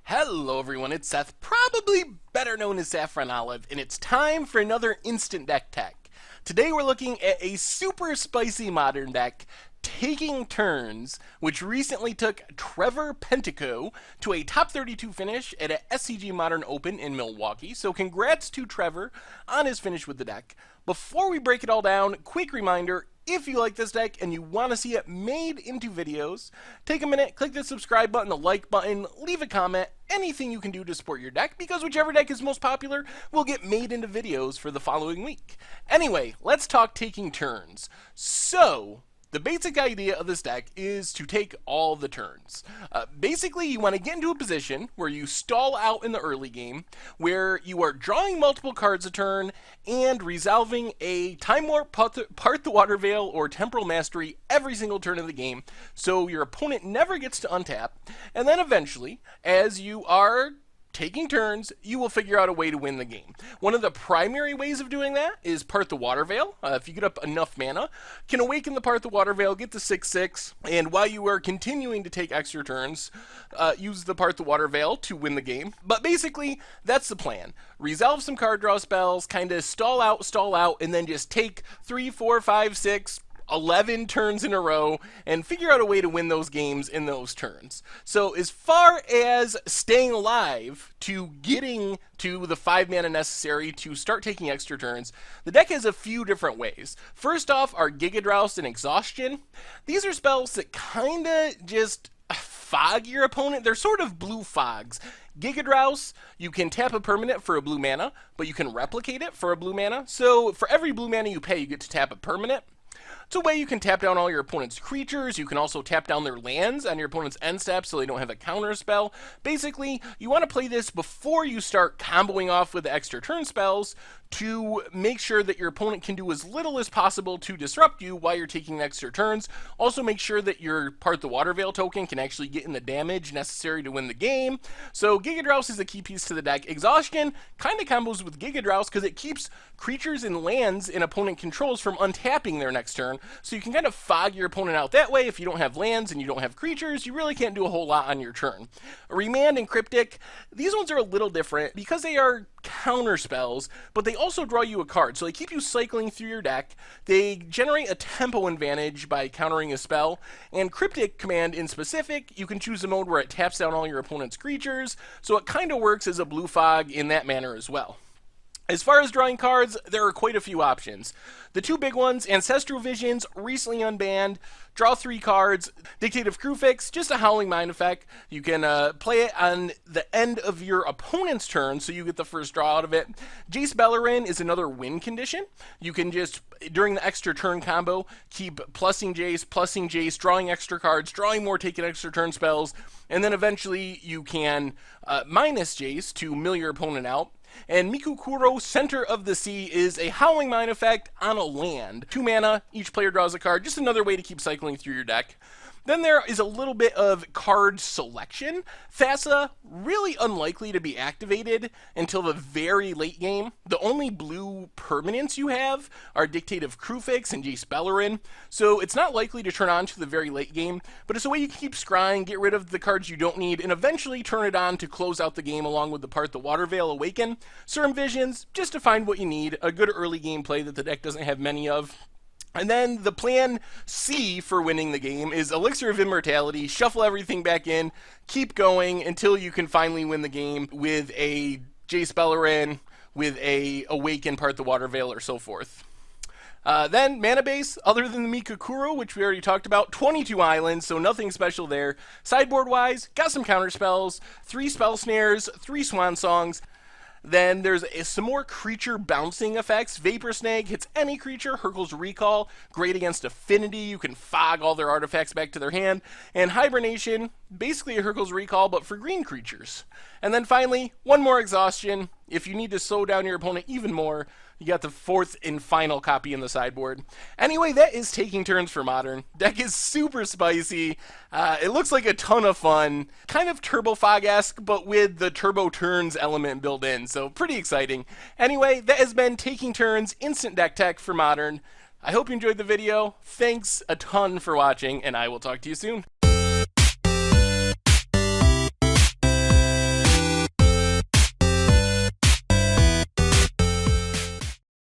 Hello everyone, it's Seth, probably better known as Saffron Olive, and it's time for another instant deck tech. Today we're looking at a super spicy modern deck, Taking Turns, which recently took Trevor Pentico to a top 32 finish at a SCG Modern Open in Milwaukee, so congrats to Trevor on his finish with the deck. Before we break it all down, quick reminder, if you like this deck and you want to see it made into videos, take a minute, click the subscribe button, the like button, leave a comment, anything you can do to support your deck, because whichever deck is most popular will get made into videos for the following week. Anyway, let's talk Taking Turns. So, the basic idea of this deck is to take all the turns. Basically, you want to get into a position where you stall out in the early game, where you are drawing multiple cards a turn and resolving a Time Warp, Part the Water Veil, or Temporal Mastery every single turn of the game, so your opponent never gets to untap. And then eventually, as you are taking turns, you will figure out a way to win the game. One of the primary ways of doing that is Part the Water Veil. If you get up enough mana, can awaken the Part the Water Veil, get the 6/6, and while you are continuing to take extra turns, use the Part the Water Veil to win the game. But basically, that's the plan. Resolve some card draw spells, kind of stall out, and then just take 3, 4, 5, 6, 11 turns in a row and figure out a way to win those games in those turns. So as far as staying alive to getting to the 5 mana necessary to start taking extra turns, the deck has a few different ways. First off are Gigadroust and Exhaustion. These are spells that kinda just fog your opponent. They're sort of blue fogs. Gigadroust, you can tap a permanent for a blue mana, but you can replicate it for a blue mana. So for every blue mana you pay, you get to tap a permanent. It's a way you can tap down all your opponent's creatures. You can also tap down their lands on your opponent's end step so they don't have a counter spell. Basically, you want to play this before you start comboing off with the extra turn spells to make sure that your opponent can do as little as possible to disrupt you while you're taking extra turns. Also make sure that your Part the Water Veil token can actually get in the damage necessary to win the game. So Gigadroust is a key piece to the deck. Exhaustion kind of combos with Gigadroust because it keeps creatures and lands in opponent controls from untapping their next turn. So you can kind of fog your opponent out that way. If you don't have lands and you don't have creatures, you really can't do a whole lot on your turn. Remand and Cryptic, these ones are a little different because they are counter spells, but they also draw you a card. So they keep you cycling through your deck. They generate a tempo advantage by countering a spell. And Cryptic Command in specific, you can choose a mode where it taps down all your opponent's creatures. So it kind of works as a blue fog in that manner as well. As far as drawing cards, there are quite a few options. The two big ones, Ancestral Visions, recently unbanned, draw 3 cards. Dictative Crewfix, just a Howling Mind effect. You can play it on the end of your opponent's turn, so you get the first draw out of it. Jace Beleren is another win condition. You can just, during the extra turn combo, keep plussing Jace, drawing extra cards, drawing more, taking extra turn spells, and then eventually you can minus Jace to mill your opponent out. And Mikukuro, Center of the Sea, is a Howling Mind effect on a land. 2 mana, each player draws a card, just another way to keep cycling through your deck. Then there is a little bit of card selection. Fatha, really unlikely to be activated until the very late game. The only blue permanents you have are Dictative Crewfix and Jace Beleren, so it's not likely to turn on to the very late game, but it's a way you can keep scrying, get rid of the cards you don't need, and eventually turn it on to close out the game along with the Part the Water Veil Awaken. Serum Visions, just to find what you need, a good early game play that the deck doesn't have many of. And then the plan C for winning the game is Elixir of Immortality, shuffle everything back in, keep going until you can finally win the game with a Jace Beleren, with a Awaken, Part the Water Veil, or so forth. Then Manabase, other than the Mikukuro, which we already talked about, 22 islands, so nothing special there. Sideboard-wise, got some counter spells, 3 spell snares, 3 swan songs. Then there's some more creature bouncing effects. Vapor Snag hits any creature, Hurkyl's Recall, great against Affinity, you can fog all their artifacts back to their hand. And Hibernation, basically a Hurkyl's Recall, but for green creatures. And then finally, one more Exhaustion. If you need to slow down your opponent even more, you got the 4th and final copy in the sideboard. Anyway, that is Taking Turns for Modern. Deck is super spicy. It looks like a ton of fun. Kind of Turbo Fog-esque, but with the Turbo Turns element built in, so pretty exciting. Anyway, that has been Taking Turns Instant Deck Tech for Modern. I hope you enjoyed the video. Thanks a ton for watching, and I will talk to you soon.